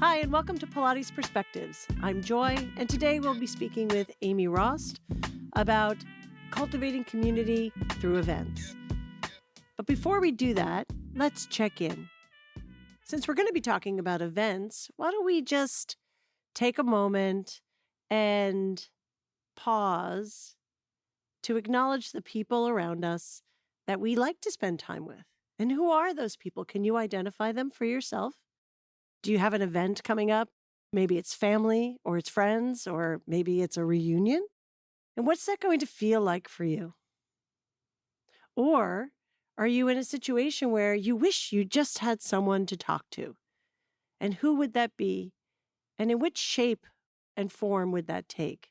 Hi, and welcome to Pilates Perspectives. I'm Joy, and today we'll be speaking with Amy Rost about cultivating community through events. But before we do that, let's check in. Since we're going to be talking about events, why don't we just take a moment and pause to acknowledge the people around us that we like to spend time with. And who are those people? Can you identify them for yourself? Do you have an event coming up? Maybe it's family or it's friends, or maybe it's a reunion. And what's that going to feel like for you? Or are you in a situation where you wish you just had someone to talk to? And who would that be? And in which shape and form would that take?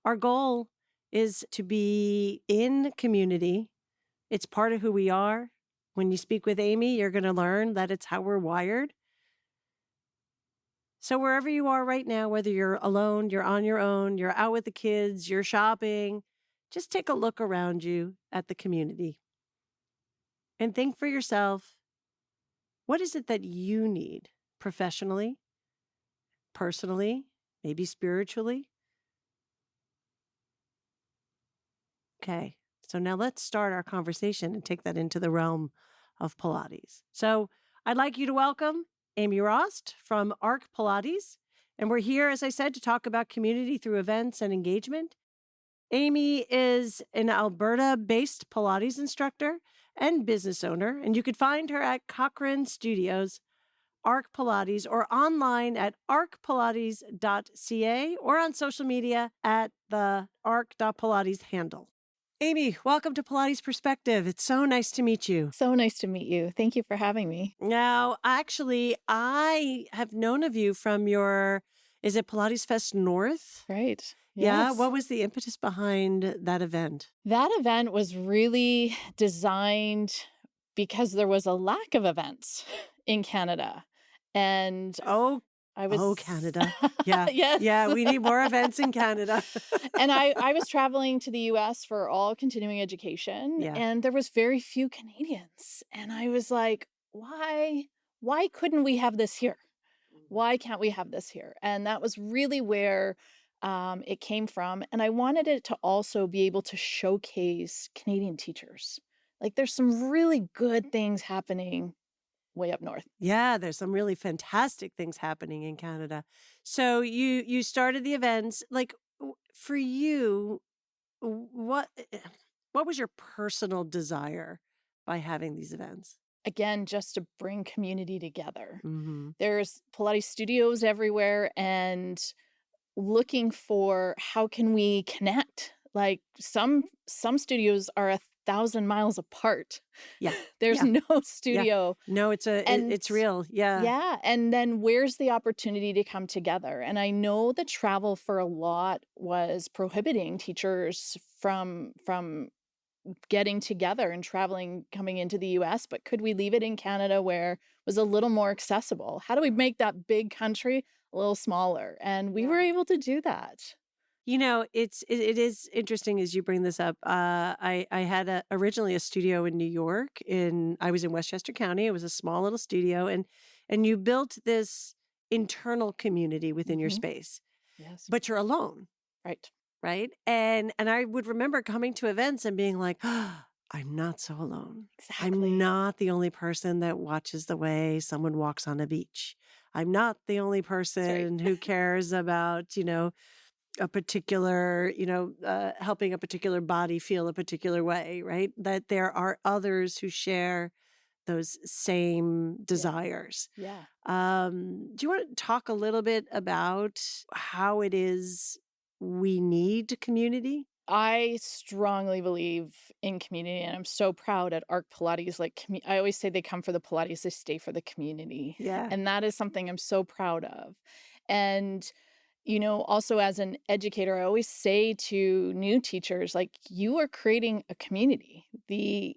Our goal is to be in community. It's part of who we are. When you speak with Amy, you're going to learn that it's how we're wired. So wherever you are right now, whether you're alone, you're on your own, you're out with the kids, you're shopping, just take a look around you at the community and think for yourself, what is it that you need professionally, personally, maybe spiritually? Okay. So now let's start our conversation and take that into the realm of Pilates. So I'd like you to welcome Amy Rost from ARC Pilates. And we're here, as I said, to talk about community through events and engagement. Amy is an Alberta-based Pilates instructor and business owner. And you could find her at Cochrane Studios, ARC Pilates, or online at arcpilates.ca or on social media at the arc.pilates handle. Amy, welcome to Pilates Perspective. It's so nice to meet you. So nice to meet you. Thank you for having me. Now, actually, I have known of you from is it Pilates Fest North? Right. Yeah. Yes. What was the impetus behind that event? That event was really designed because there was a lack of events in Canada. And Canada. Yeah. Yes. Yeah, we need more events in Canada. And I was traveling to the US for all continuing education, and there was very few Canadians. And I was like, why couldn't we have this here? Why can't we have this here? And that was really where it came from. And I wanted it to also be able to showcase Canadian teachers. Like, there's some really good things happening way up north. Yeah, there's some really fantastic things happening in Canada. So you started the events. Like, for you, what was your personal desire by having these events? Again, just to bring community together. Mm-hmm. There's Pilates studios everywhere, and looking for how can we connect. Like, some studios are 1,000 miles apart. Yeah. There's no studio. Yeah. No, it's real. Yeah. Yeah. And then where's the opportunity to come together? And I know the travel for a lot was prohibiting teachers from getting together and traveling, coming into the US, but could we leave it in Canada where it was a little more accessible? How do we make that big country a little smaller? And we were able to do that. You know, it is interesting as you bring this up. I had originally a studio in New York. I was in Westchester County. It was a small little studio, and you built this internal community within your space. Yes, but you're alone, right? And I would remember coming to events and being like, oh, I'm not so alone. Exactly. I'm not the only person that watches the way someone walks on a beach. I'm not the only person who cares about, a particular, helping a particular body feel a particular way, right? That there are others who share those same desires. Yeah. Do you want to talk a little bit about how it is we need community? I strongly believe in community, and I'm so proud at ARC Pilates. Like, I always say they come for the Pilates, they stay for the community. Yeah. And that is something I'm so proud of. And also as an educator, I always say to new teachers, like, you are creating a community. The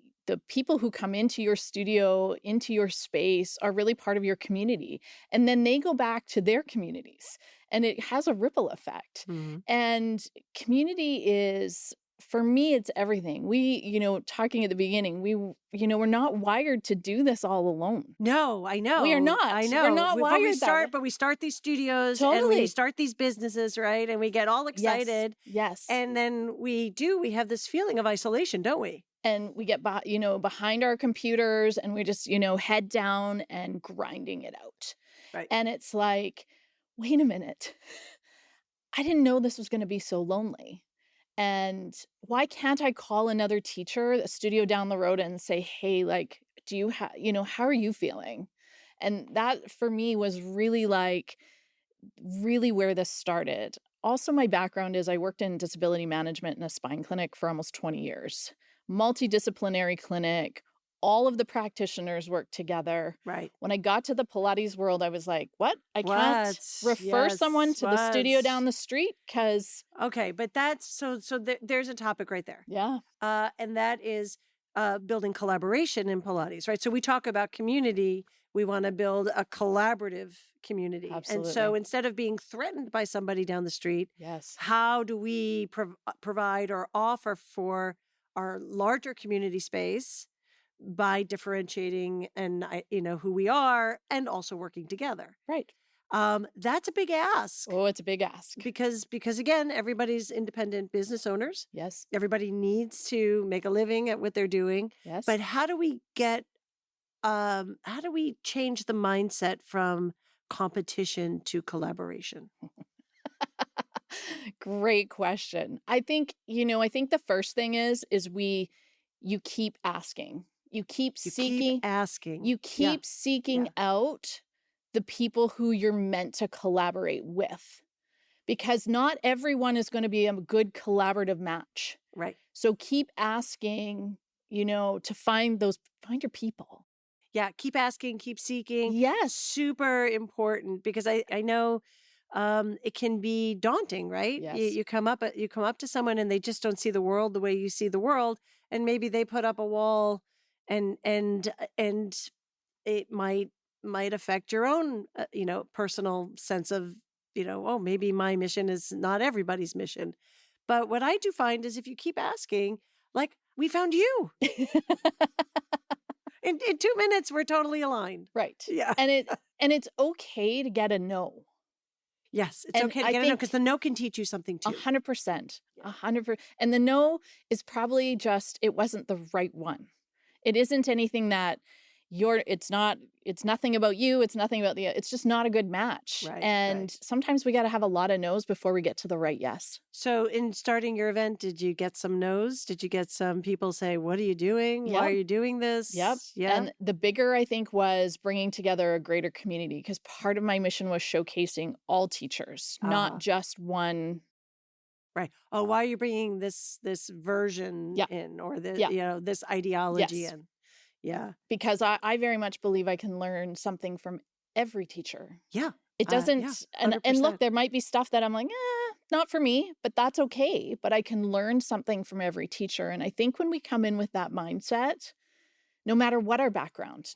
people who come into your studio, into your space, are really part of your community. And then they go back to their communities, and it has a ripple effect. Mm-hmm. And community is for me, it's everything. We, talking at the beginning, we're not wired to do this all alone. No, I know. We are not. I know. We're not wired that way. But we start these studios and Totally. we start these businesses, right? And we get all excited. Yes. And then we have this feeling of isolation, don't we? And we get, behind our computers and we just, head down and grinding it out. Right. And it's like, wait a minute. I didn't know this was going to be so lonely. And why can't I call another teacher, a studio down the road, and say, hey, like, do you have, how are you feeling? And that for me was really where this started. Also, my background is I worked in disability management in a spine clinic for almost 20 years, multidisciplinary clinic. All of the practitioners work together. Right. When I got to the Pilates world, I was like, what? I can't refer someone to the studio down the street because... Okay, but that's... So there's a topic right there. Yeah. And that is building collaboration in Pilates, right? So we talk about community. We want to build a collaborative community. Absolutely. And so instead of being threatened by somebody down the street, yes, how do we provide or offer for our larger community space by differentiating and who we are and also working together. Right. That's a big ask. Oh, it's a big ask. Because again, everybody's independent business owners. Yes. Everybody needs to make a living at what they're doing. Yes. But how do we change the mindset from competition to collaboration? Great question. I think the first thing is you keep asking. You keep seeking. You keep seeking out the people who you're meant to collaborate with. Because not everyone is going to be a good collaborative match. Right. So keep asking, to find your people. Yeah, keep asking, keep seeking. Yes. Super important because I know it can be daunting, right? Yes. You come up to someone and they just don't see the world the way you see the world, and maybe they put up a wall and it might affect your own personal sense of oh, maybe my mission is not everybody's mission. But what I do find is if you keep asking, like, we found you. In 2 minutes, we're totally aligned. Right. Yeah. And it's okay to get a no. Yes, it's okay to get a no because the no can teach you something too. 100%. 100%. And the no is probably just, it wasn't the right one. It isn't anything that it's nothing about you. It's nothing about it's just not a good match. Right, and sometimes we got to have a lot of no's before we get to the right yes. So in starting your event, did you get some no's? Did you get some people say, what are you doing? Yep. Why are you doing this? Yep. Yeah. And the bigger, I think, was bringing together a greater community because part of my mission was showcasing all teachers, not just one. Right. Oh, why are you bringing this version in or this ideology in? Yeah. Because I very much believe I can learn something from every teacher. Yeah. It doesn't, and look, there might be stuff that I'm like, not for me, but that's okay. But I can learn something from every teacher. And I think when we come in with that mindset, no matter what our background,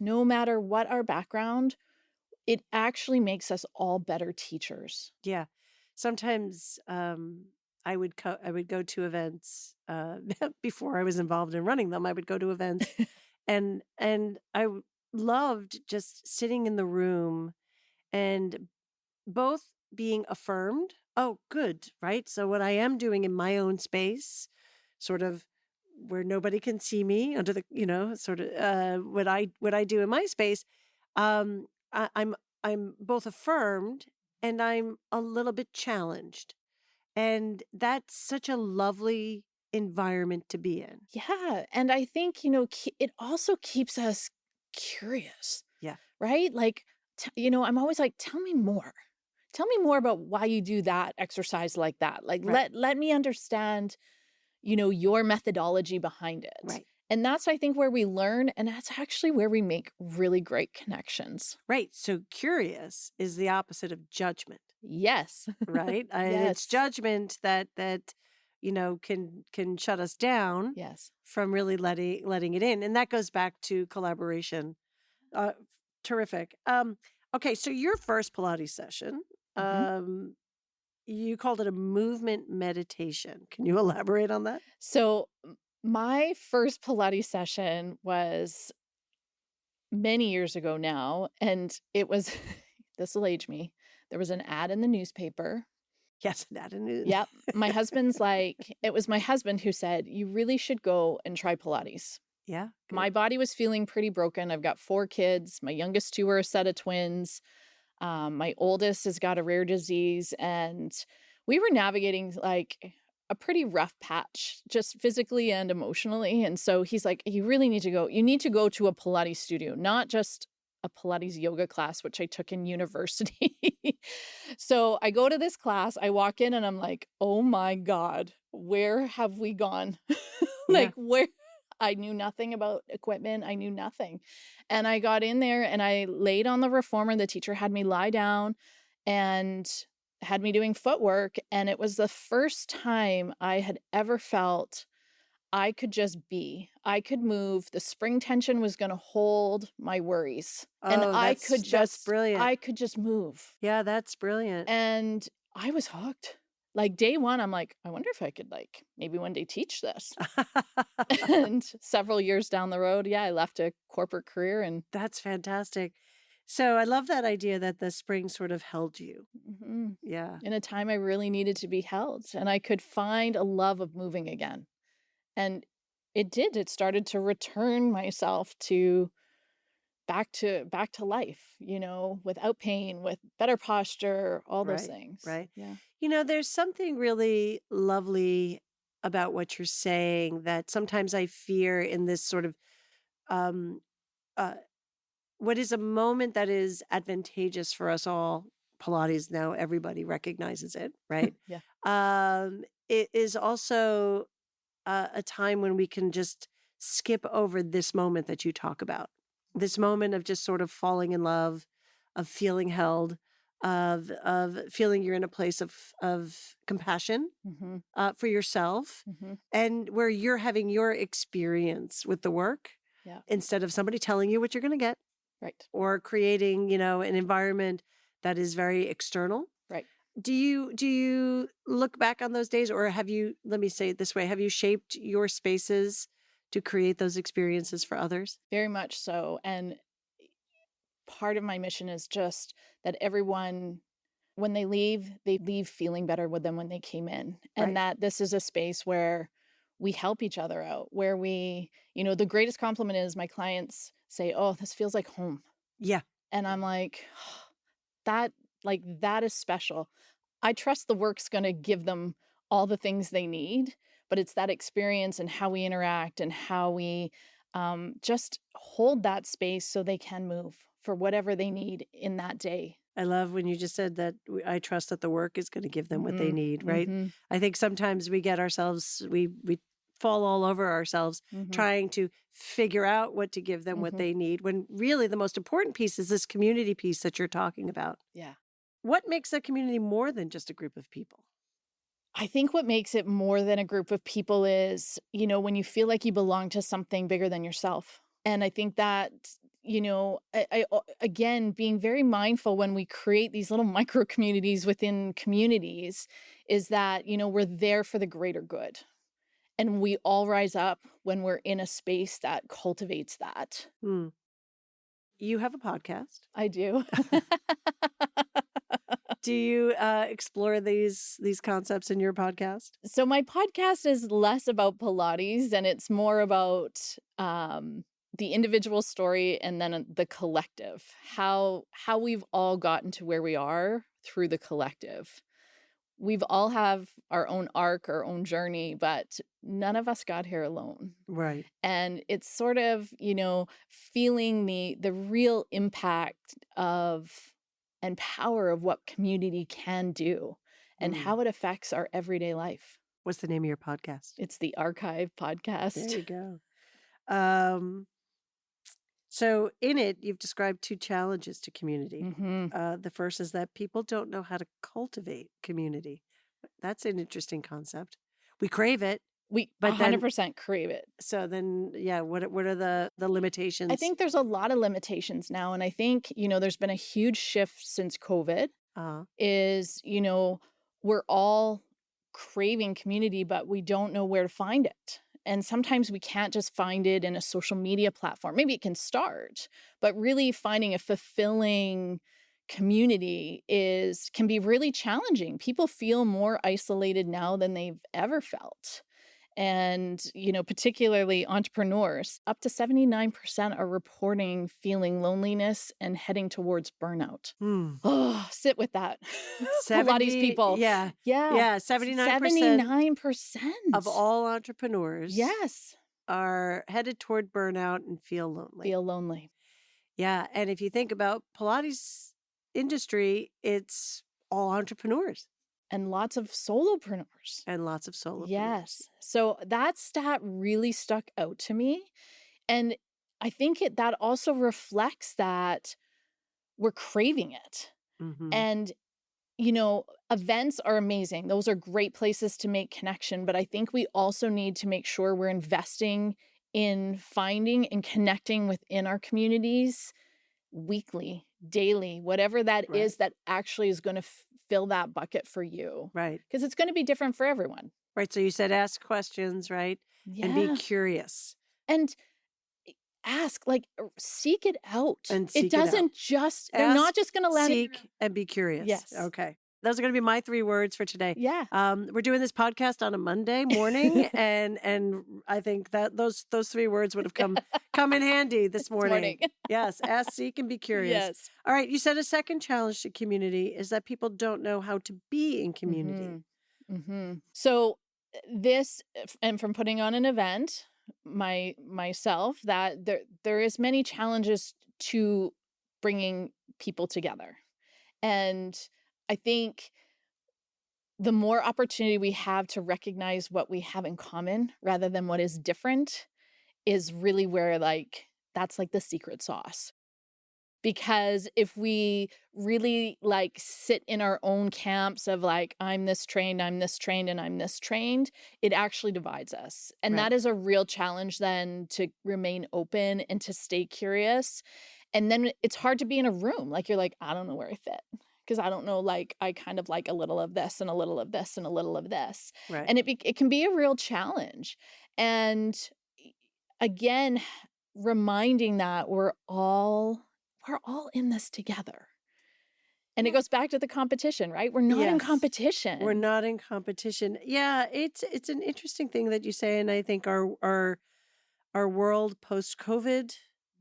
it actually makes us all better teachers. Yeah. Sometimes I would go to events before I was involved in running them. I would go to events and I loved just sitting in the room and both being affirmed. Oh, good, right? So what I am doing in my own space, sort of where nobody can see me under the, sort of what I do in my space, I'm both affirmed and I'm a little bit challenged. And that's such a lovely environment to be in. Yeah. And I think, it also keeps us curious. Yeah. Right? Like, I'm always like, tell me more. Tell me more about why you do that exercise like that. Like, let me understand, your methodology behind it. Right. And that's, I think, where we learn. And that's actually where we make really great connections. Right. So curious is the opposite of judgment. Yes. Right. Yes. It's judgment that can shut us down. Yes. From really letting it in. And that goes back to collaboration. Terrific. Okay. So your first Pilates session, You called it a movement meditation. Can you elaborate on that? So my first Pilates session was many years ago now, and it was, this will age me. There was an ad in the newspaper. Yes, that and Yep. My husband's like, it was my husband who said, you really should go and try Pilates. Yeah. Good. My body was feeling pretty broken. I've got 4 kids. My youngest 2 are a set of twins. My oldest has got a rare disease, and we were navigating like a pretty rough patch, just physically and emotionally. And so he's like, you really need to go. You need to go to a Pilates studio, not just a Pilates yoga class, which I took in university. So I go to this class, I walk in and I'm like, oh my God, where have we gone? Like, where? I knew nothing about equipment. I knew nothing. And I got in there and I laid on the reformer. The teacher had me lie down and had me doing footwork. And it was the first time I had ever felt I could just be. I could move. The spring tension was going to hold my worries. And That's brilliant. I could just move. Yeah, that's brilliant. And I was hooked. Like day 1, I'm like, I wonder if I could like maybe one day teach this. And several years down the road, I left a corporate career. And that's fantastic. So I love that idea that the spring sort of held you. Mm-hmm. Yeah. In a time I really needed to be held, and I could find a love of moving again. And it did. It started to return myself to back to life, without pain, with better posture, all those things. Right. Yeah. There's something really lovely about what you're saying that sometimes I fear in this sort of what is a moment that is advantageous for us all. Pilates, now everybody recognizes it, right? Yeah. It is also a time when we can just skip over this moment that you talk about. This moment of just sort of falling in love, of feeling held, of feeling you're in a place of compassion Mm-hmm. For yourself, Mm-hmm. and where you're having your experience with the work instead of somebody telling you what you're going to get, right? Or creating, an environment that is very external, right? Do you look back on those days, or have you? Let me say it this way: have you shaped your spaces to create those experiences for others? Very much so. And part of my mission is just that everyone, when they leave feeling better than when they came in. And that this is a space where we help each other out, where we, the greatest compliment is my clients say, oh, this feels like home. Yeah. And I'm like, that is special. I trust the work's going to give them all the things they need, but it's that experience and how we interact and how we just hold that space so they can move for whatever they need in that day. I love when you just said that I trust that the work is going to give them what they need, right? Mm-hmm. I think sometimes we get ourselves, we fall all over ourselves trying to figure out what to give them, what they need, when really the most important piece is this community piece that you're talking about. Yeah. What makes a community more than just a group of people? I think what makes it more than a group of people is, when you feel like you belong to something bigger than yourself. And I think that, I again, being very mindful when we create these little micro communities within communities is that, we're there for the greater good. And we all rise up when we're in a space that cultivates that. You have a podcast. I do. Do you explore these concepts in your podcast? So my podcast is less about Pilates and it's more about the individual story and then the collective, how we've all gotten to where we are through the collective. We've all have our own arc, our own journey, but none of us got here alone. Right. And it's sort of, feeling the real impact of and power of what community can do and how it affects our everyday life. What's the name of your podcast? It's the Archive Podcast. There you go. So in it, you've described 2 challenges to community. The first is that people don't know how to cultivate community. That's an interesting concept. We crave it. We 100% crave it. So then, what are the limitations? I think there's a lot of limitations now. And I think, there's been a huge shift since COVID is, we're all craving community, but we don't know where to find it. And sometimes we can't just find it in a social media platform. Maybe it can start, but really finding a fulfilling community can be really challenging. People feel more isolated now than they've ever felt. And, particularly entrepreneurs, up to 79% are reporting feeling loneliness and heading towards burnout. Oh, sit with that. Pilates people. Yeah. Yeah. Yeah. 79% of all entrepreneurs. Yes. Are headed toward burnout and feel lonely. Yeah. And if you think about Pilates industry, it's all entrepreneurs. And lots of solopreneurs. Yes. So that stat really stuck out to me. And I think that also reflects that we're craving it. Mm-hmm. And, events are amazing. Those are great places to make connection. But I think we also need to make sure we're investing in finding and connecting within our communities weekly, daily, whatever that is that actually is going to fill that bucket for you. Right. Because it's going to be different for everyone. Right. So you said ask questions, right? Yeah. And be curious. And ask, seek it out. And it doesn't just, they're not just going to let seek and be curious. Yes. Okay. Those are going to be my 3 words for today. Yeah. We're doing this podcast on a Monday morning, and I think that those 3 words would have come in handy this morning. Yes. Ask, seek, and be curious. Yes. All right. You said a second challenge to community is that people don't know how to be in community. Mm-hmm. So this, and from putting on an event, myself, that there is many challenges to bringing people together. And I think the more opportunity we have to recognize what we have in common rather than what is different is really where that's the secret sauce. Because if we really sit in our own camps of I'm this trained, and I'm this trained, it actually divides us. And that is a real challenge then to remain open and to stay curious. And then it's hard to be in a room. You're I don't know where I fit. Because I don't know, I kind of like a little of this and a little of this and a little of this. Right. And it can be a real challenge. And again, reminding that we're all in this together. And it goes back to the competition, right? We're not in competition. We're not in competition. Yeah, it's an interesting thing that you say. And I think our world post-COVID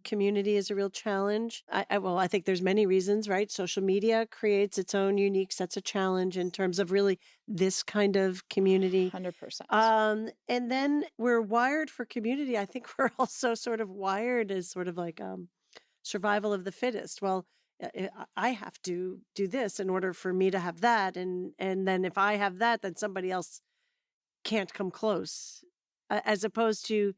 community is a real challenge. I think there's many reasons, right? Social media creates its own unique sets of challenge in terms of really this kind of community. 100%. And then we're wired for community. I think we're also sort of wired as sort of survival of the fittest. Well, I have to do this in order for me to have that. And then if I have that, then somebody else can't come close, as opposed to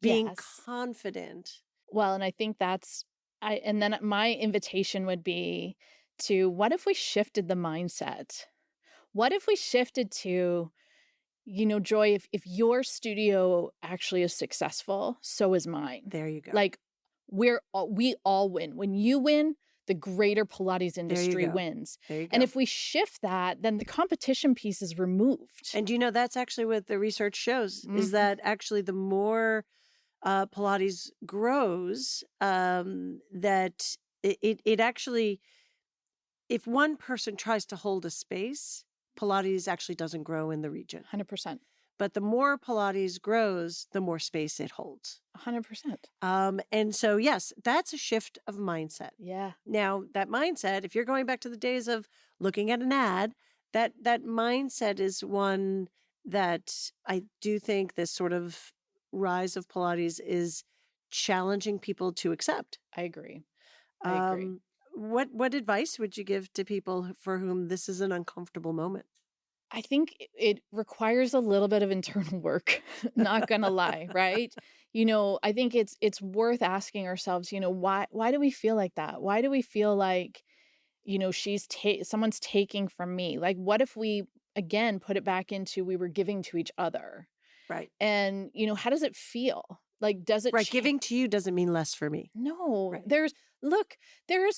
being confident. Well, and I think and then my invitation would be to, what if we shifted the mindset? What if we shifted to, Joy, if your studio actually is successful, so is mine. There you go. We all win. When you win, the greater Pilates industry wins. There you go. And if we shift that, then the competition piece is removed. And that's actually what the research shows, is that actually the more Pilates grows, that it actually, if one person tries to hold a space, Pilates actually doesn't grow in the region. 100%. But the more Pilates grows, the more space it holds. 100%. And so, yes, that's a shift of mindset. Yeah. Now, that mindset, if you're going back to the days of looking at an ad, that mindset is one that I do think this sort of rise of Pilates is challenging people to accept. I agree. What advice would you give to people for whom this is an uncomfortable moment? I think it requires a little bit of internal work, not gonna lie, right? I think it's worth asking ourselves, why do we feel like that? Why do we feel like, someone's taking from me? What if we, again, put it back into we were giving to each other? Right. And, how does it feel? Does it giving to you doesn't mean less for me. No. Right. There's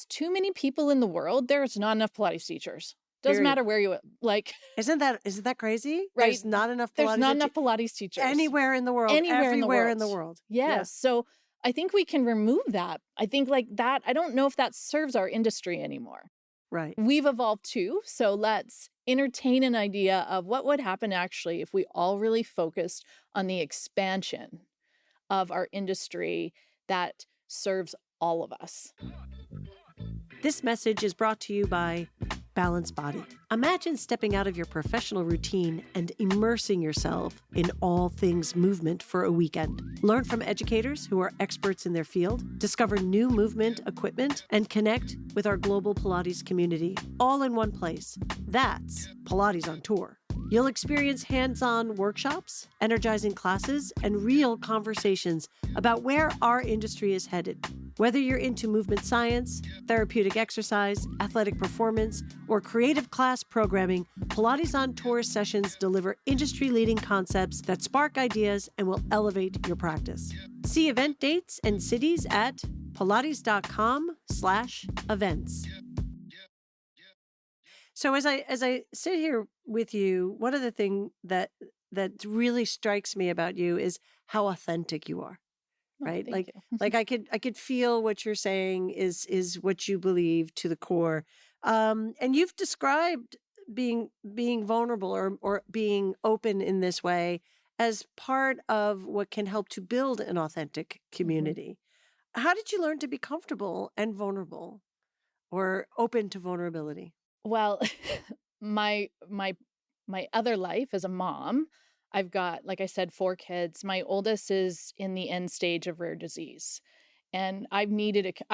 too many people in the world. There's not enough Pilates teachers. Doesn't Period. matter where you like. Isn't that crazy? Right. There's not enough Pilates. There's not enough Pilates teachers. Anywhere in the world. Anywhere everywhere in the world. Yes. Yeah. So I think we can remove that. I think like that, I don't know if that serves our industry anymore. Right. We've evolved too. So let's entertain an idea of what would happen actually if we all really focused on the expansion of our industry that serves all of us. This message is brought to you by Balanced Body. Imagine stepping out of your professional routine and immersing yourself in all things movement for a weekend. Learn from educators who are experts in their field, discover new movement equipment, and connect with our global Pilates community, all in one place. That's Pilates on Tour. You'll experience hands-on workshops, energizing classes, and real conversations about where our industry is headed. Whether you're into movement science, therapeutic exercise, athletic performance, or creative class programming, Pilates on Tour sessions deliver industry-leading concepts that spark ideas and will elevate your practice. See event dates and cities at pilates.com/events. So as I sit here with you, one of the things that really strikes me about you is how authentic you are. Right? Thank you. Like I could feel what you're saying is what you believe to the core. And you've described being vulnerable or being open in this way as part of what can help to build an authentic community. Mm-hmm. How did you learn to be comfortable and vulnerable or open to vulnerability? Well, my other life as a mom, I've got, like I said, 4 kids. My oldest is in the end stage of rare disease. And I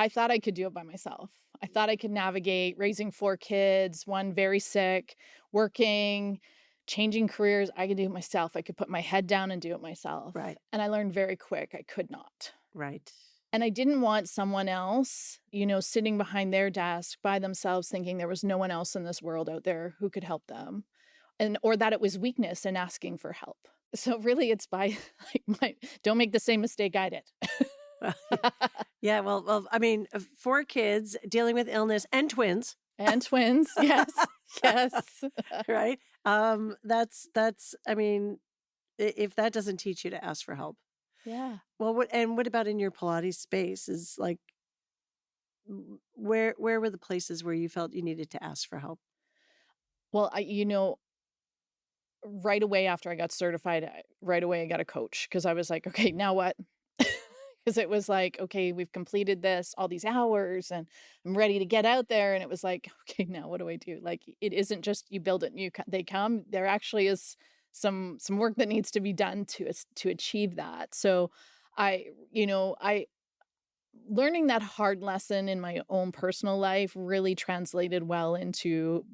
thought I could do it by myself. I thought I could navigate raising 4 kids, one very sick, working, changing careers. I could do it myself. I could put my head down and do it myself. Right. And I learned very quick I could not. Right. And I didn't want someone else, sitting behind their desk by themselves thinking there was no one else in this world out there who could help them. Or that it was weakness in asking for help. So really it's by don't make the same mistake I did. Yeah, well, I mean, 4 kids dealing with illness and twins. And twins, yes, yes. Right? That's, I mean, if that doesn't teach you to ask for help. Yeah. Well, what about in your Pilates space is like, where were the places where you felt you needed to ask for help? Well, right away after I got certified, right away I got a coach because I was like, okay, now what? Because it was like, okay, we've completed this, all these hours, and I'm ready to get out there. And it was like, okay, now what do I do? Like, it isn't just you build it and they come. There actually is some work that needs to be done to achieve that. So I learning that hard lesson in my own personal life really translated well into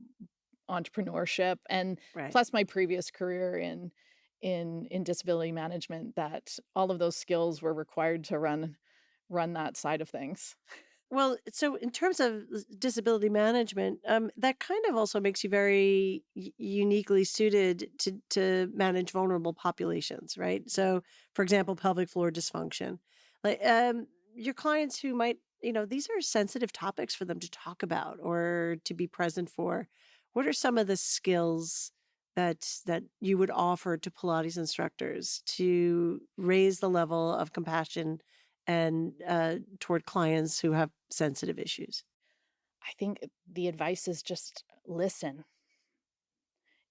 entrepreneurship and plus my previous career in disability management, that all of those skills were required to run that side of things. Well, so in terms of disability management, that kind of also makes you very uniquely suited to manage vulnerable populations, right? So, for example, pelvic floor dysfunction. Like your clients who might, these are sensitive topics for them to talk about or to be present for. What are some of the skills that you would offer to Pilates instructors to raise the level of compassion and toward clients who have sensitive issues? I think the advice is just listen.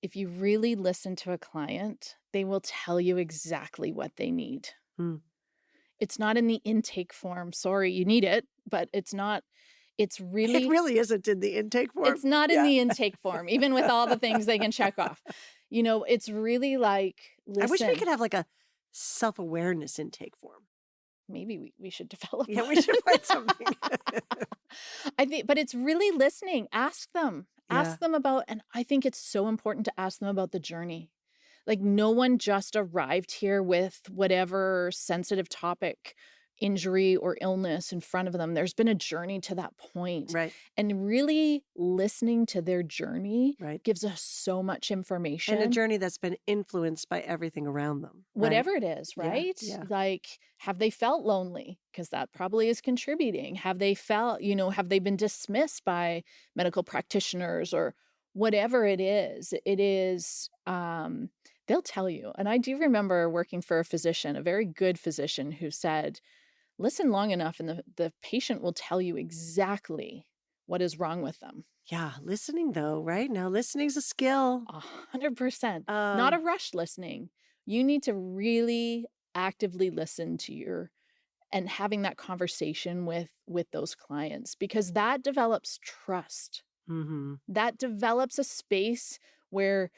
If you really listen to a client, they will tell you exactly what they need. It's not in the intake form. Sorry, you need it, but it's not. It really isn't in the intake form. It's not in the intake form, even with all the things they can check off. It's really like, listen. I wish we could have like a self-awareness intake form. Maybe we should develop Yeah, we should find something. I think, but it's really listening. Ask them. Ask them about, and I think it's so important to ask them about the journey. Like, no one just arrived here with whatever sensitive topic, injury or illness in front of them. There's been a journey to that point. Right. And really listening to their journey gives us so much information. And a journey that's been influenced by everything around them. Whatever it is, right? Yeah. Like, have they felt lonely? Because that probably is contributing. Have they felt, have they been dismissed by medical practitioners, or whatever it is, they'll tell you. And I do remember working for a physician, a very good physician, who said, listen long enough and the patient will tell you exactly what is wrong with them. Yeah, listening though, right? Now listening's a skill. 100%. Not a rushed listening. You need to really actively listen to and having that conversation with those clients, because that develops trust. Mm-hmm. That develops a space where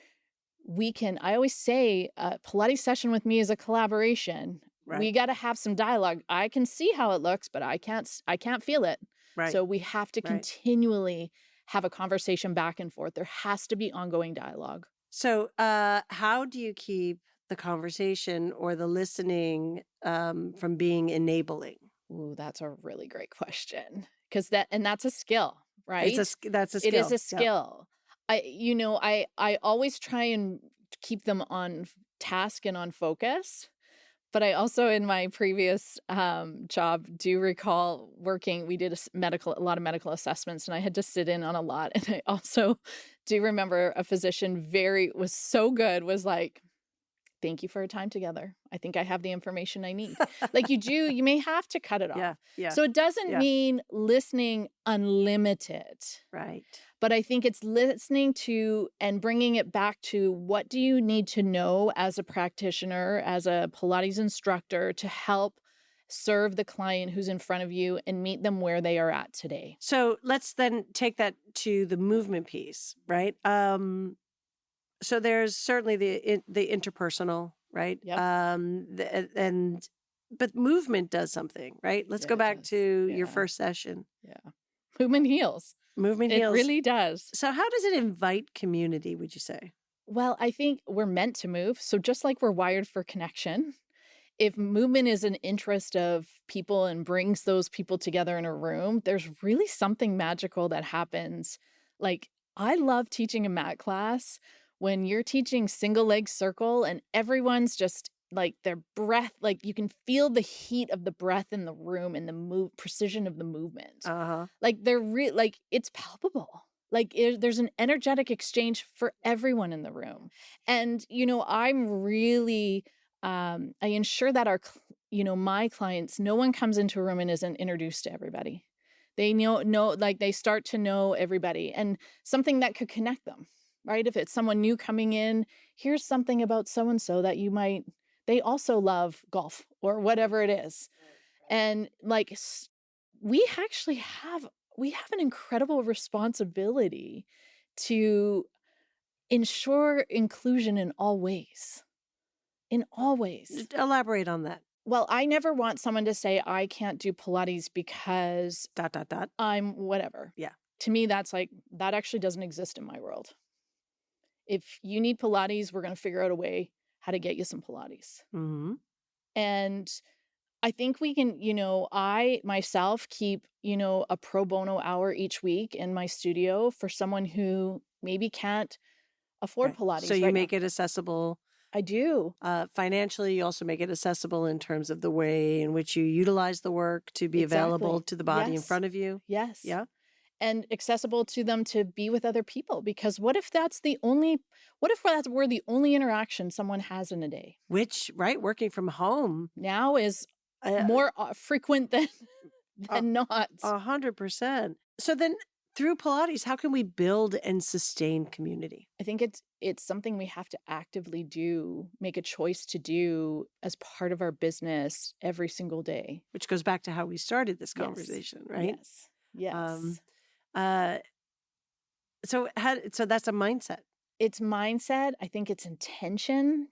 I always say, a Pilates session with me is a collaboration. Right. We got to have some dialogue. I can see how it looks, but I can't feel it. Right. So we have to continually have a conversation back and forth. There has to be ongoing dialogue. So how do you keep the conversation or the listening from being enabling? Ooh, that's a really great question. That's a skill, right? That's a skill. It is a skill. Yep. I always try and keep them on task and on focus. But I also, in my previous job, do recall working. We did a lot of medical assessments, and I had to sit in on a lot. And I also do remember a physician was so good, was like, thank you for our time together. I think I have the information I need. Like you may have to cut it off. Yeah. So it doesn't mean listening unlimited. Right. But I think it's listening to and bringing it back to, what do you need to know as a practitioner, as a Pilates instructor, to help serve the client who's in front of you and meet them where they are at today. So let's then take that to the movement piece, right? So there's certainly the interpersonal, right? Yep. But movement does something, right? Let's go back to your first session. Yeah. Movement heals. Movement heals. It really does. So how does it invite community, would you say? Well, I think we're meant to move. So just like we're wired for connection, if movement is an interest of people and brings those people together in a room, there's really something magical that happens. Like, I love teaching a mat class when you're teaching single leg circle and everyone's just like their breath, like you can feel the heat of the breath in the room and the precision of the movement. Like like it's palpable. Like there's an energetic exchange for everyone in the room. And, I'm really, I ensure that my clients, no one comes into a room and isn't introduced to everybody. They like they start to know everybody and something that could connect them, right? If it's someone new coming in, here's something about so-and-so that they also love golf or whatever it is. And like, we actually have an incredible responsibility to ensure inclusion in all ways. In all ways. Elaborate on that. Well, I never want someone to say, I can't do Pilates because ... I'm whatever. Yeah. To me, that's like, that actually doesn't exist in my world. If you need Pilates, we're going to figure out a way how to get you some Pilates. Mm-hmm. And I think we can, I myself keep, a pro bono hour each week in my studio for someone who maybe can't afford Pilates. So you make it accessible. I do. Financially, you also make it accessible in terms of the way in which you utilize the work to be available to the body in front of you. Yes. Yeah. And accessible to them to be with other people. Because what if we're the only interaction someone has in a day? Which, right, working from home now is more frequent than not. 100%. So then through Pilates, how can we build and sustain community? I think it's something we have to actively do, make a choice to do as part of our business every single day. Which goes back to how we started this conversation, right? Yes. So that's a mindset. It's mindset. I think it's intention.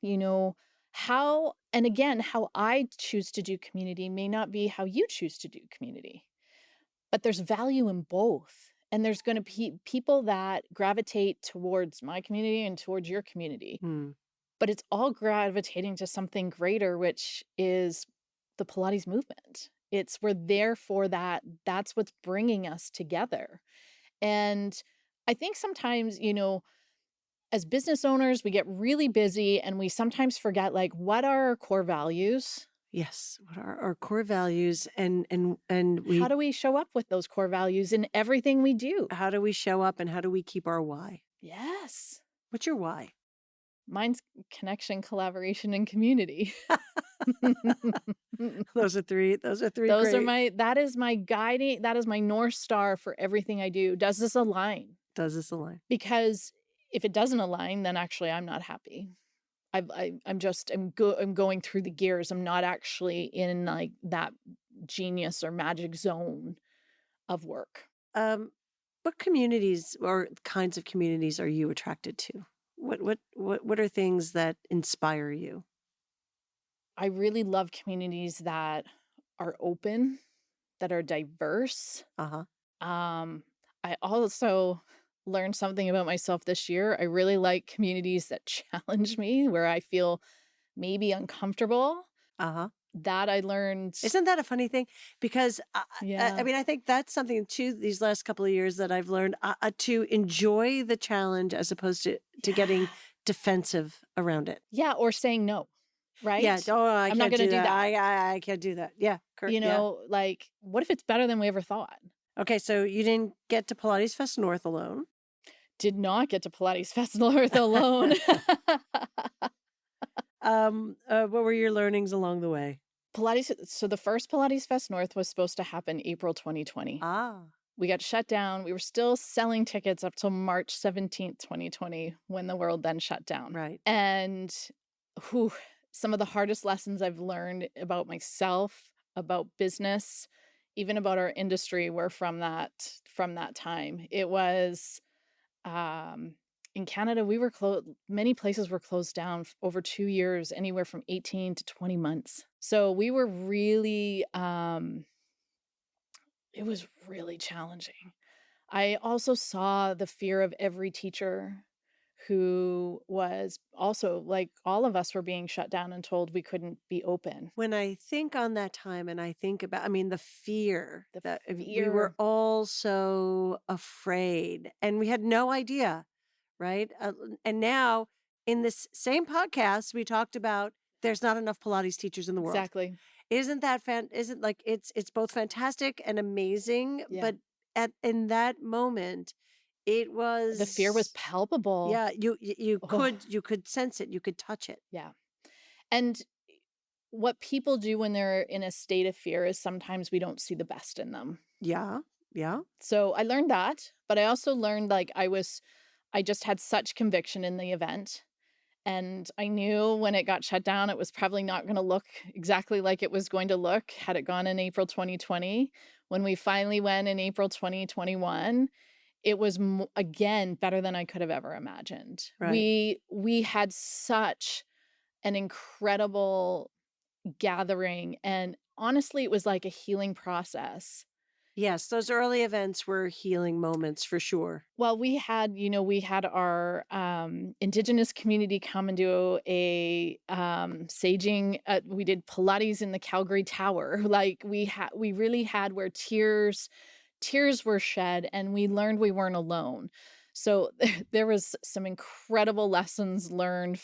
How I choose to do community may not be how you choose to do community, but there's value in both. And there's going to be people that gravitate towards my community and towards your community. But it's all gravitating to something greater, which is the Pilates movement. We're there for that. That's what's bringing us together. And I think sometimes, as business owners, we get really busy and we sometimes forget, like, what are our core values? Yes. What are our core values and how do we show up with those core values in everything we do? How do we show up and how do we keep our why? Yes. What's your why? Mine's connection, collaboration, and community. Those are three great. That is my guiding, that is my North Star for everything I do. Does this align? Does this align? Because if it doesn't align, then actually I'm not happy. I'm going through the gears. I'm not actually in like that genius or magic zone of work. What communities or kinds of communities are you attracted to? What are things that inspire you? I really love communities that are open, that are diverse. Uh-huh. I also learned something about myself this year. I really like communities that challenge me, where I feel maybe uncomfortable. Uh-huh. That I learned. Isn't that a funny thing? Because Yeah. I mean, I think that's something too these last couple of years that I've learned to enjoy the challenge as opposed to getting defensive around it. Yeah, or saying no, right? Yeah. Oh, I'm not going to do that. I can't do that. Yeah. Correct. You know, like, what if it's better than we ever thought? Okay, so you didn't get to Pilates Fest North alone. Did not get to Pilates Fest North alone. What were your learnings along the way? So the first Pilates Fest North was supposed to happen April 2020. Ah. We got shut down. We were still selling tickets up till March 17th, 2020, when the world then shut down. Right. And some of the hardest lessons I've learned about myself, about business, even about our industry were from that time. It was in Canada, we were closed. Many places were closed down over 2 years, anywhere from 18 to 20 months. So we were really, it was really challenging. I also saw the fear of every teacher who was also, like all of us, were being shut down and told we couldn't be open. When I think on that time and I think about, I mean, the fear that we were all so afraid and we had no idea, right? And now in this same podcast, we talked about there's not enough Pilates teachers in the world. Exactly. Isn't that isn't like it's both fantastic and amazing, but in that moment it was, the fear was palpable. Yeah, you could sense it, you could touch it. Yeah. And what people do when they're in a state of fear is sometimes we don't see the best in them. Yeah. Yeah. So I learned that, but I also learned like I just had such conviction in the event. And I knew when it got shut down, it was probably not going to look exactly like it was going to look had it gone in April 2020. When we finally went in April 2021, it was, again, better than I could have ever imagined. Right. We had such an incredible gathering. And honestly, it was like a healing process. Yes, those early events were healing moments for sure. Well, we had our Indigenous community come and do a saging. We did Pilates in the Calgary Tower. Like we really had where tears were shed, and we learned we weren't alone. So there was some incredible lessons learned.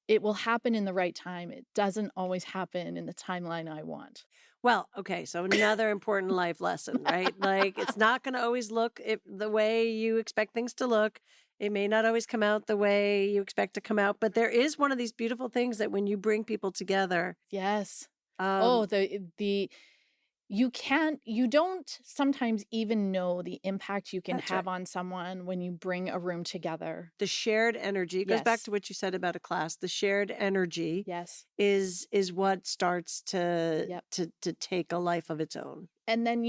It will happen in the right time. It doesn't always happen in the timeline I want. Well, okay, so another important life lesson, right? Like it's not going to always look the way you expect things to look. It may not always come out the way you expect to come out, but there is one of these beautiful things that when you bring people together. Yes. You don't sometimes even know the impact you can have on someone when you bring a room together. The shared energy goes back to what you said about a class. The shared energy is what starts to take a life of its own. And then,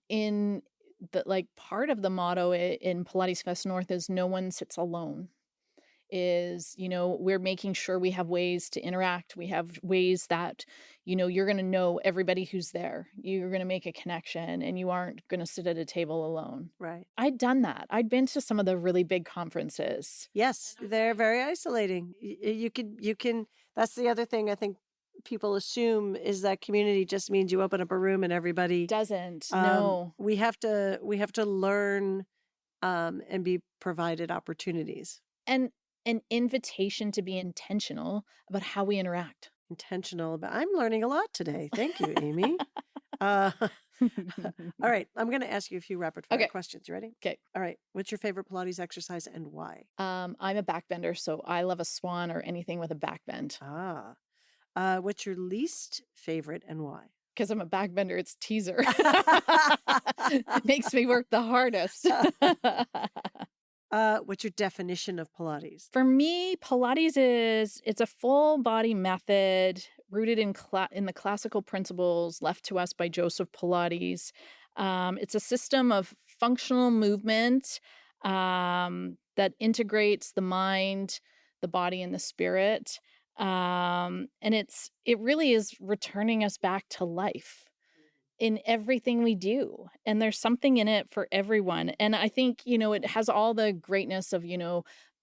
in the part of the motto in Pilates Fest North is no one sits alone. Is, we're making sure we have ways to interact. We have ways that, you're going to know everybody who's there. You're going to make a connection and you aren't going to sit at a table alone. Right. I'd done that. I'd been to some of the really big conferences. Yes, they're very isolating. You can, that's the other thing I think people assume is that community just means you open up a room and everybody doesn't. No. We have to learn and be provided opportunities. And an invitation to be intentional about how we interact. I'm learning a lot today. Thank you, Amy. All right. I'm going to ask you a few rapid fire Okay. questions. You ready? Okay. All right. What's your favorite Pilates exercise and why? I'm a backbender, so I love a swan or anything with a back bend. What's your least favorite and why? Because I'm a backbender, it's teaser. It makes me work the hardest. What's your definition of Pilates? For me, Pilates it's a full body method rooted in the classical principles left to us by Joseph Pilates. It's a system of functional movement that integrates the mind, the body, and the spirit. And it really is returning us back to life in everything we do. And there's something in it for everyone. And I think, it has all the greatness of,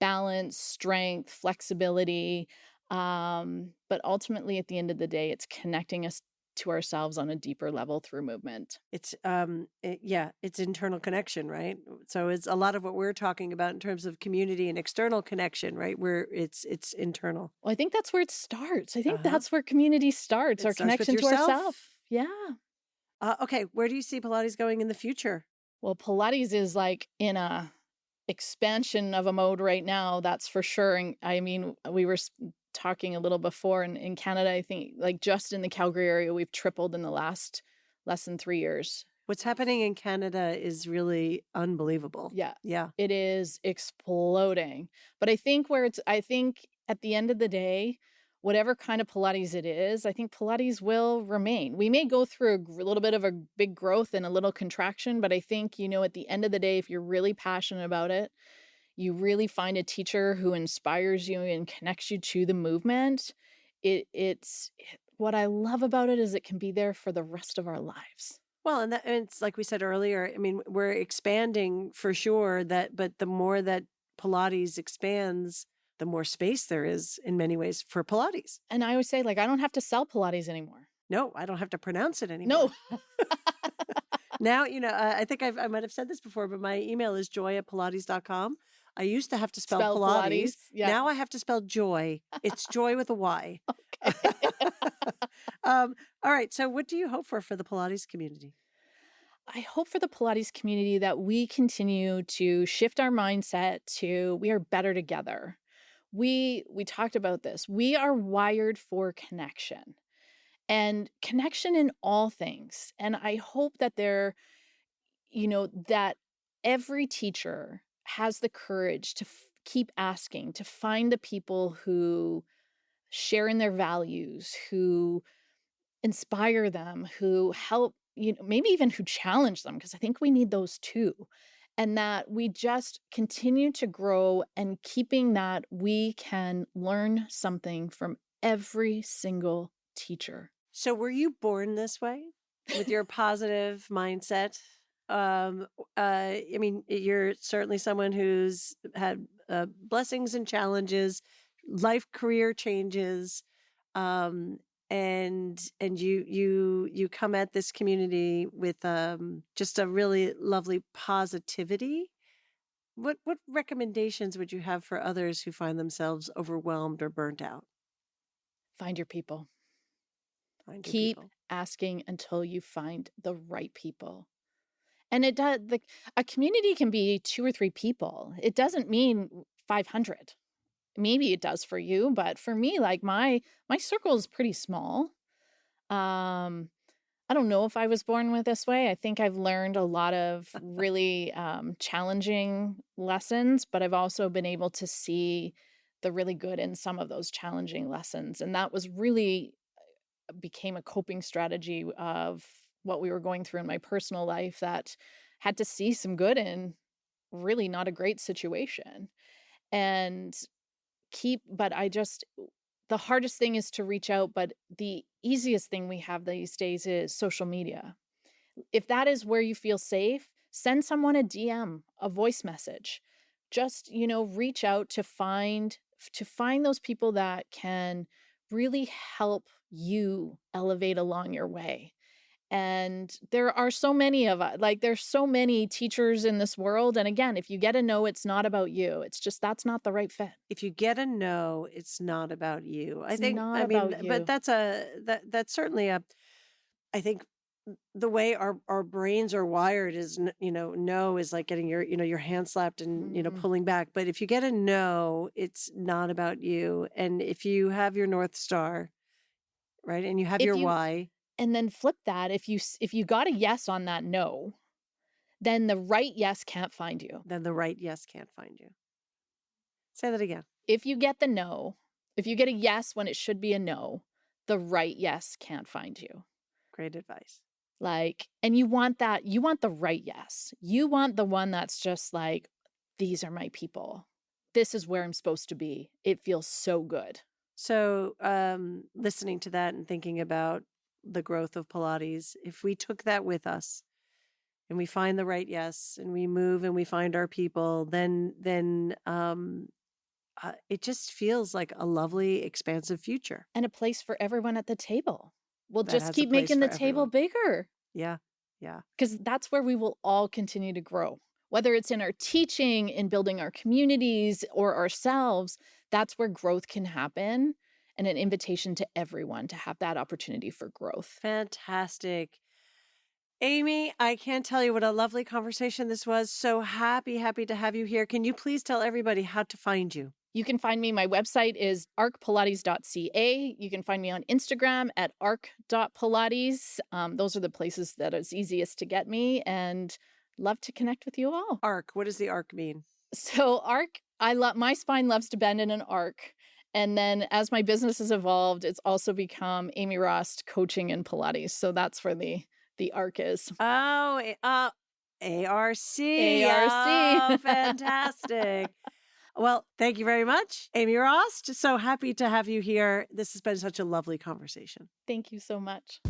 balance, strength, flexibility. But ultimately, at the end of the day, it's connecting us to ourselves on a deeper level through movement. It's it's internal connection, right? So it's a lot of what we're talking about in terms of community and external connection, right? Where it's internal. Well, I think that's where it starts. I think that's where community starts, our connection to ourselves. Yeah. Okay, where do you see Pilates going in the future? Well, Pilates is like in a expansion of a mode right now, that's for sure. And I mean, we were talking a little before in Canada, I think like just in the Calgary area, we've tripled in the last less than 3 years. What's happening in Canada is really unbelievable. Yeah. Yeah. It is exploding. But I think at the end of the day, whatever kind of Pilates it is, I think Pilates will remain. We may go through a little bit of a big growth and a little contraction, but I think, at the end of the day, if you're really passionate about it, you really find a teacher who inspires you and connects you to the movement. It's what I love about it is it can be there for the rest of our lives. Well, and it's like we said earlier, I mean, we're expanding for sure but the more that Pilates expands, the more space there is in many ways for Pilates. And I always say, I don't have to sell Pilates anymore. No, I don't have to pronounce it anymore. No. Now, I think I might have said this before, but my email is joy@pilates.com. I used to have to spell Pilates. Yeah. Now I have to spell joy. It's joy with a Y. Okay. All right. So what do you hope for the Pilates community? I hope for the Pilates community that we continue to shift our mindset to we are better together. We talked about this. We are wired for connection and connection in all things. And I hope that that every teacher has the courage to keep asking, to find the people who share in their values, who inspire them, who help, maybe even who challenge them, because I think we need those too. And that we just continue to grow and keeping that we can learn something from every single teacher. So were you born this way with your positive mindset? I mean, you're certainly someone who's had blessings and challenges, life, career changes, and you come at this community with just a really lovely positivity. What recommendations would you have for others who find themselves overwhelmed or burnt out? Find your people. Keep asking until you find the right people. And it does. A community can be 2 or 3 people. It doesn't mean 500. Maybe it does for you, but for me, my circle is pretty small. I don't know if I was born with this way. I think I've learned a lot of really challenging lessons, but I've also been able to see the really good in some of those challenging lessons. And that was really became a coping strategy of what we were going through in my personal life that had to see some good in really not a great situation. And the hardest thing is to reach out, but the easiest thing we have these days is social media. If that is where you feel safe, send someone a DM, a voice message. Just, reach out to find those people that can really help you elevate along your way. And there are so many of us, there's so many teachers in this world. And again, if you get a no, it's not about you. It's just, that's not the right fit. If you get a no, it's not about you. But that's certainly I think the way our brains are wired is, no is like getting your hand slapped and, pulling back. But if you get a no, it's not about you. And if you have your North Star, right, and you have your why. And then flip that. If you got a yes on that no, then the right yes can't find you. Then the right yes can't find you. Say that again. If you get the no, if you get a yes when it should be a no, the right yes can't find you. Great advice. And you want the right yes. You want the one that's just like, these are my people. This is where I'm supposed to be. It feels so good. So listening to that and thinking about the growth of Pilates, if we took that with us and we find the right yes and we move and we find our people, then it just feels like a lovely, expansive future. And a place for everyone at the table. We'll just keep making the table bigger. Yeah. Yeah. Because that's where we will all continue to grow. Whether it's in our teaching, in building our communities, or ourselves, that's where growth can happen, and an invitation to everyone to have that opportunity for growth. Fantastic. Amy, I can't tell you what a lovely conversation this was. So happy to have you here. Can you please tell everybody how to find you? You can find me. My website is arcpilates.ca. You can find me on Instagram at arc.pilates. Those are the places that is easiest to get me, and love to connect with you all. Arc. What does the arc mean? So arc, my spine loves to bend in an arc. And then as my business has evolved, it's also become Amy Rost Coaching in Pilates. So that's where the arc is. Oh, ARC. ARC. Oh, fantastic. Well, thank you very much, Amy Rost. So happy to have you here. This has been such a lovely conversation. Thank you so much.